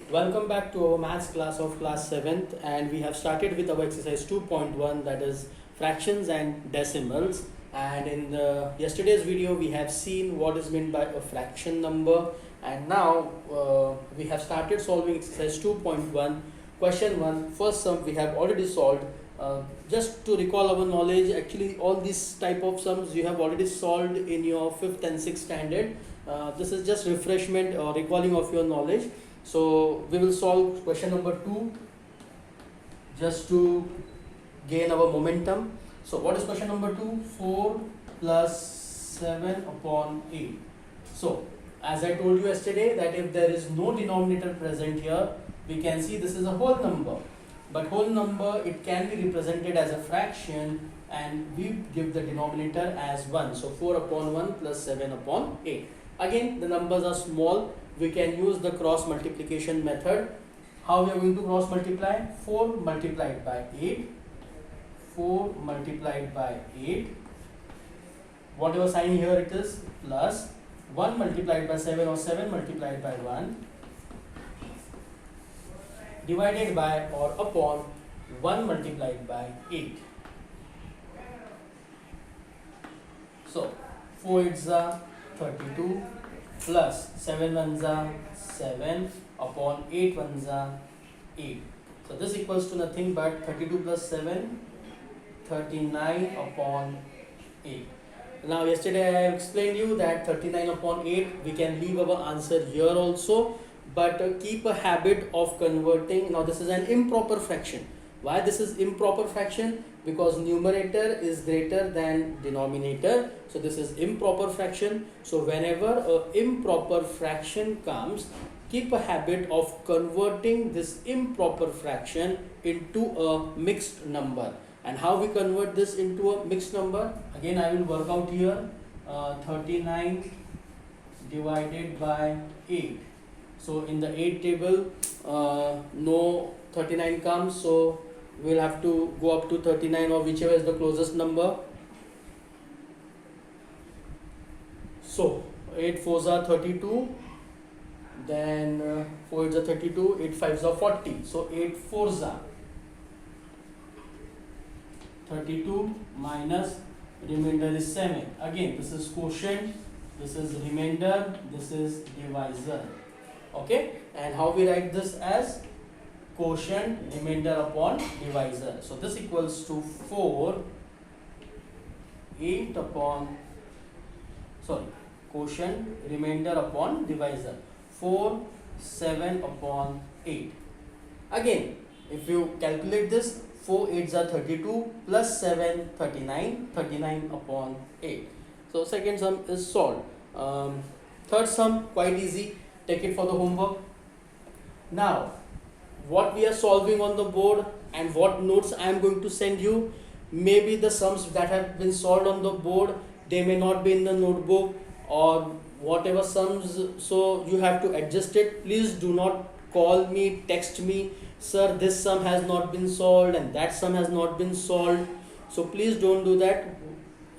Welcome back to our maths class of class 7th, and we have started with our exercise 2.1, that is fractions and decimals. And in the yesterday's video we have seen what is meant by a fraction number, and now we have started solving exercise 2.1. Question 1, first sum we have already solved. Just to recall our knowledge, actually all these type of sums you have already solved in your 5th and 6th standard. This is just refreshment or recalling of your knowledge. So we will solve question number 2 just to gain our momentum. So what is question number 2? 4 plus 7 upon 8. So as I told you yesterday that if there is no denominator present here, we can see this is a whole number. But whole number, it can be represented as a fraction, and we give the denominator as 1. So 4 upon 1 plus 7 upon 8. Again, the numbers are small. We can use the cross multiplication method. How we are going to cross multiply? 4 multiplied by 8. 4 multiplied by 8. Whatever sign here it is, plus 1 multiplied by 7 or 7 multiplied by 1. Divided by or upon 1 multiplied by 8. So 4 8s are 32 plus 7 1s are 7 upon 8 1s are 8. So this equals to nothing but 32 plus 7, 39 upon 8. Now yesterday I have explained you that 39 upon 8, we can leave our answer here also, but keep a habit of converting. Now this is an improper fraction. Why this is improper fraction? Because numerator is greater than denominator. So this is improper fraction. So whenever a improper fraction comes, keep a habit of converting this improper fraction into a mixed number. And how we convert this into a mixed number? Again I will work out here. 39 divided by 8. So in the 8 table, no 39 comes, so we'll have to go up to 39 or whichever is the closest number. So 8 4s are 32, then 4 8s are 32, 8 5s are 40. So 8 4s are 32 minus remainder is 7. Again, this is quotient, this is remainder, this is divisor. Okay, and how we write this? As quotient remainder upon divisor. So this equals to 4 8 upon quotient remainder upon divisor, 4 7 upon 8. Again, if you calculate this, 4 8s are 32 plus 7 39, 39 upon 8. So second sum is solved. Third sum quite easy. Take it for the homework. Now, what we are solving on the board and what notes I am going to send you, maybe the sums that have been solved on the board, they may not be in the notebook or whatever sums, so you have to adjust it. Please do not call me, text me, sir this sum has not been solved and that sum has not been solved. So please don't do that.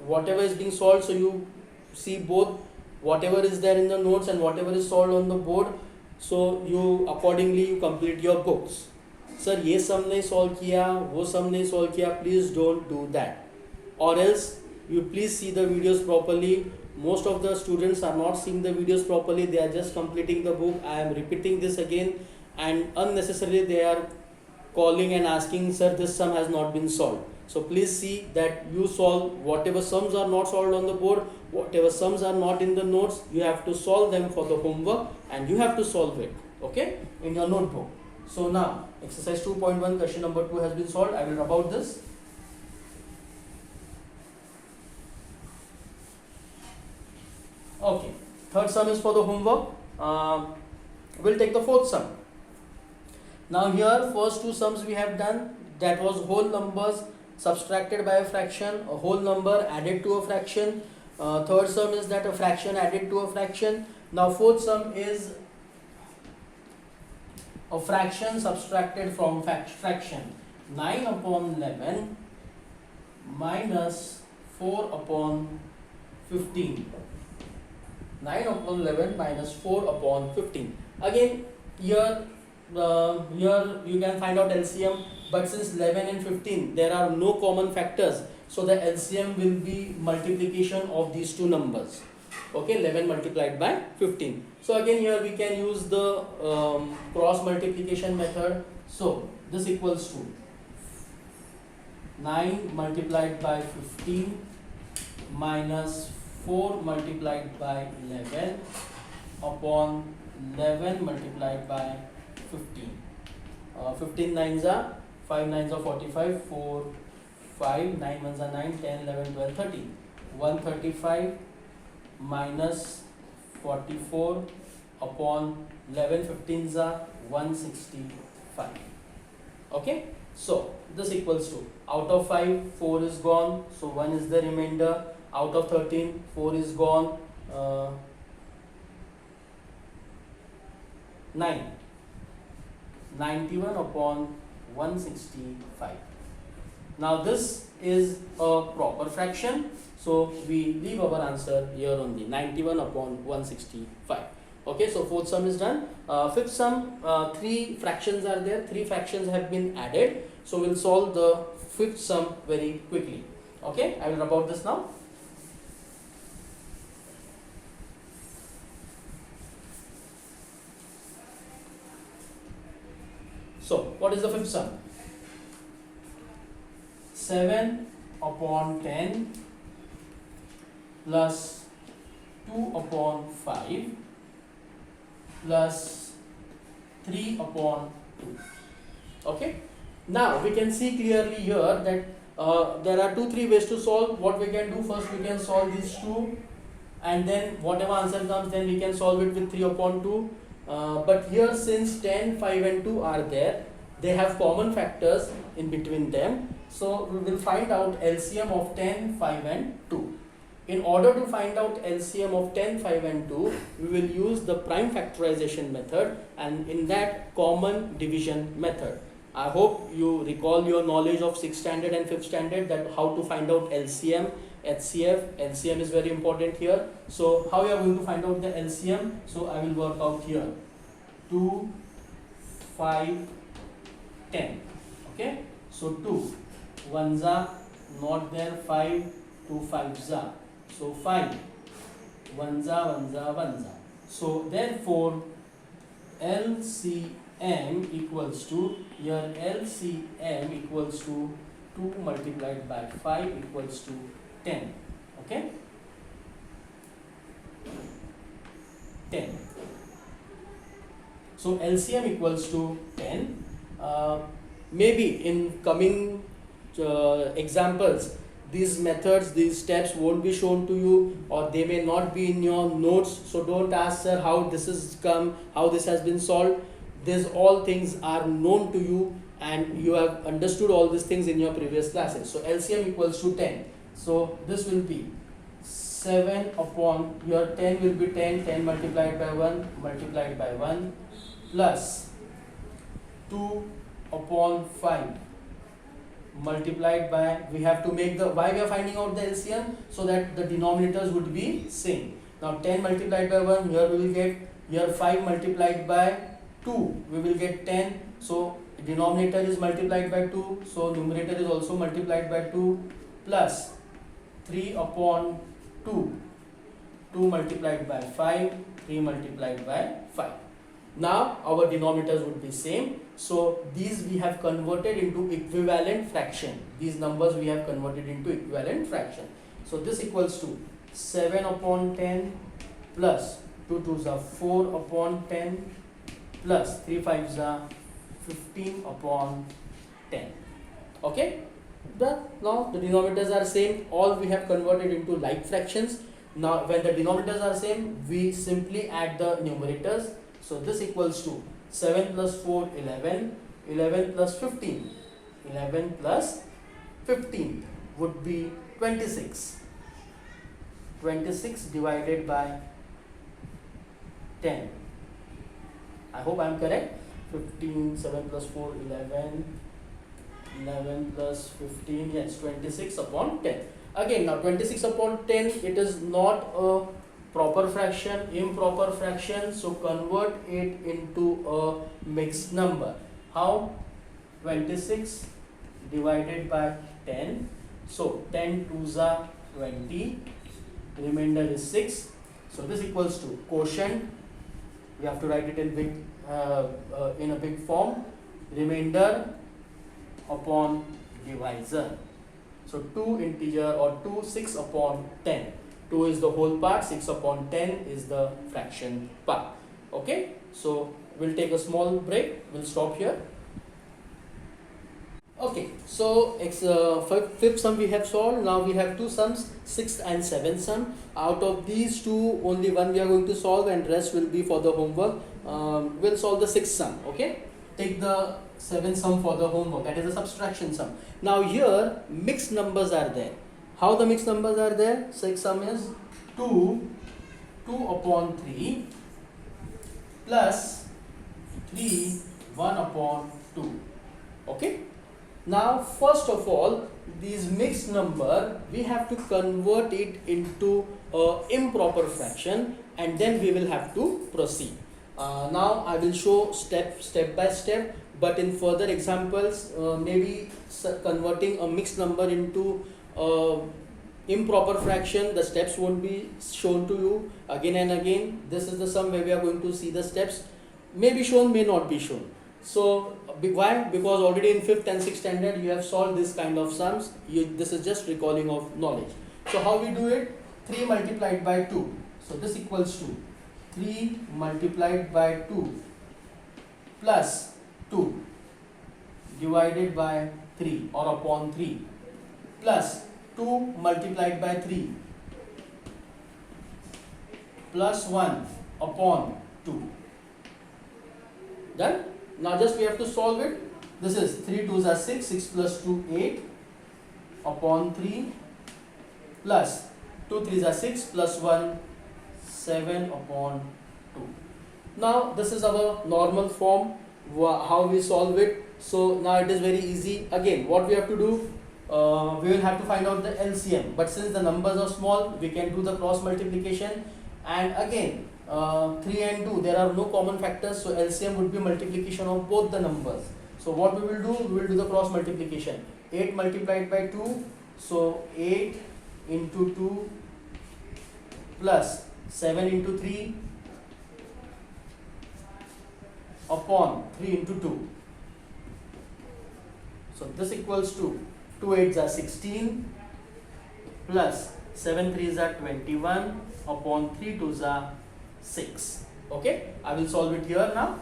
Whatever is being solved, so you see both whatever is there in the notes and whatever is solved on the board, so you accordingly you complete your books. Sir ये sum नहीं solve किया, वो sum नहीं solve किया, please don't do that. Or else you please see the videos properly. Most of the students are not seeing the videos properly, they are just completing the book. I am repeating this again, and unnecessarily they are calling and asking, sir this sum has not been solved. So please see that you solve whatever sums are not solved on the board, whatever sums are not in the notes, you have to solve them for the homework and you have to solve it, okay, in your notebook. So now exercise 2.1 question number 2 has been solved. I will rub out this. Okay, third sum is for the homework. We'll take the fourth sum. Now here first two sums we have done, that was whole numbers subtracted by a fraction, a whole number added to a fraction. Third sum is that a fraction added to a fraction. Now fourth sum is a fraction subtracted from fraction. 9 upon 11 minus 4 upon 15. 9 upon 11 minus 4 upon 15. Again, here here you can find out LCM, but since 11 and 15 there are no common factors, so the LCM will be multiplication of these two numbers. Okay, 11 multiplied by 15. So again here we can use the cross multiplication method. So this equals to 9 multiplied by 15 minus 4 multiplied by 11 upon 11 multiplied by 15. 15 nines are 5 nines are 45, 4 5, 9 ones are 9, 10, 11, 12, 13. 135 minus 44 upon 11 15s are 165. Okay, so this equals to, out of 5 4 is gone, so 1 is the remainder. Out of 13 4 is gone, 9, 91 upon 165. Now this is a proper fraction, so we leave our answer here only, 91 upon 165. Okay, so fourth sum is done. Fifth sum, 3 fractions are there, 3 fractions have been added, so we'll solve the fifth sum very quickly. Okay, I will rub out this now. So what is the fifth sum? 7 upon 10 plus 2 upon 5 plus 3 upon 2. Okay, now we can see clearly here that there are 2-3 ways to solve. What we can do, first we can solve these two, and then whatever answer comes, then we can solve it with 3 upon 2. But here, since 10, 5 and 2 are there, they have common factors in between them. So we will find out LCM of 10, 5 and 2. In order to find out LCM of 10, 5 and 2, we will use the prime factorization method, and in that common division method. I hope you recall your knowledge of 6th standard and 5th standard, that how to find out LCM, HCF. LCM is very important here. So how you are going to find out the LCM? So I will work out here 2, 5, 10. Okay, so 2 ones are not there, 5, 2 5s are, so 5 ones are. So therefore LCM equals to, here LCM equals to 2 multiplied by 5 equals to 10. Okay, 10. So LCM equals to 10. Maybe in coming examples, these methods, these steps won't be shown to you, or they may not be in your notes. So don't ask, sir, how this has come, how this has been solved. These all things are known to you, and you have understood all these things in your previous classes. So LCM equals to 10. So this will be 7 upon, your 10 will be 10, 10 multiplied by 1 plus 2 upon 5 multiplied by, we have to make the, why we are finding out the LCM, so that the denominators would be same. Now 10 multiplied by 1, here we will get, here 5 multiplied by 2, we will get 10. So denominator is multiplied by 2, so numerator is also multiplied by 2, plus 3 upon 2, 2 multiplied by 5, 3 multiplied by 5. Now our denominators would be same. So these we have converted into equivalent fraction. These numbers we have converted into equivalent fraction. So this equals to 7 upon 10 plus 2 2s are 4 upon 10 plus 3 5s are 15 upon 10. Okay. Now the denominators are same. All we have converted into like fractions. Now when the denominators are same, we simply add the numerators. So this equals to 7 plus 4, 11, 11 plus 15, 11 plus 15 would be 26. 26 divided by 10. I hope I am correct. 15, 7 plus 4, 11, 11 plus 15, yes, 26 upon 10. Again, now 26 upon 10, it is not a proper fraction, improper fraction, so convert it into a mixed number. How? 26 divided by 10, so 10 2s are 20, remainder is 6, so this equals to quotient, we have to write it in a big form, remainder upon divisor. So 2 integer or 2 6 upon 10. 2 is the whole part, 6 upon 10 is the fraction part. Okay, so we'll take a small break, we'll stop here. Okay, so fifth sum we have solved. Now we have two sums, sixth and seventh sum. Out of these two, only one we are going to solve and rest will be for the homework. We'll solve the sixth sum. Okay, take the seventh sum for the homework, that is a subtraction sum. Now here mixed numbers are there. How the mixed numbers are there? Sixth sum is 2 upon 3 plus 3 1 upon 2. Okay. Now first of all, these mixed number we have to convert it into a improper fraction and then we will have to proceed. Now I will show step by step, but in further examples maybe converting a mixed number into improper fraction, the steps won't be shown to you again and again. This is the sum where we are going to see the steps, may be shown, may not be shown. So why? Because already in 5th and 6th standard you have solved this kind of sums. This is just recalling of knowledge. So how we do it? 3 multiplied by 2. So this equals to 3 multiplied by 2 plus 2 divided by 3 or upon 3 plus 2 multiplied by 3 plus 1 upon 2. Done? Now just we have to solve it. This is 3 2s are 6, 6 plus 2 8 upon 3 plus 2 3s are 6 plus 1 7 upon 2. Now this is our normal form, how we solve it. So now it is very easy. Again, what we have to do, we will have to find out the LCM, but since the numbers are small, we can do the cross multiplication. And again 3 and 2, there are no common factors, so LCM would be multiplication of both the numbers. So what we will do, we will do the cross multiplication. 8 multiplied by 2, so 8 into 2 plus 7 into 3 upon 3 into 2. So this equals to 2 8s are 16 plus 7 3s are 21 upon 3 2s are 6. Okay, I will solve it here now.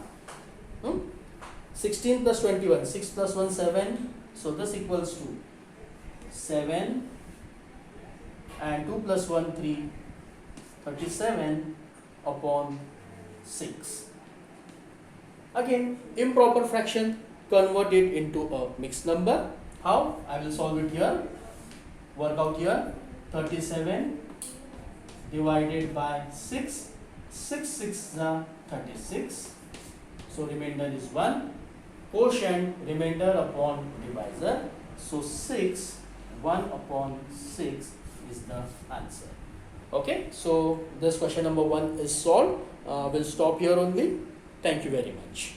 16 plus 21, 6 plus 1 7, so this equals to 7 and 2 plus 1 3, 37 upon 6. Again, improper fraction, convert it into a mixed number. How? I will solve it here. Work out here. 37 divided by 6. 6 6 are 36. So remainder is 1. Quotient, remainder upon divisor. So 6, 1 upon 6 is the answer. Okay, so this question number 1 is solved. We'll stop here only. Thank you very much.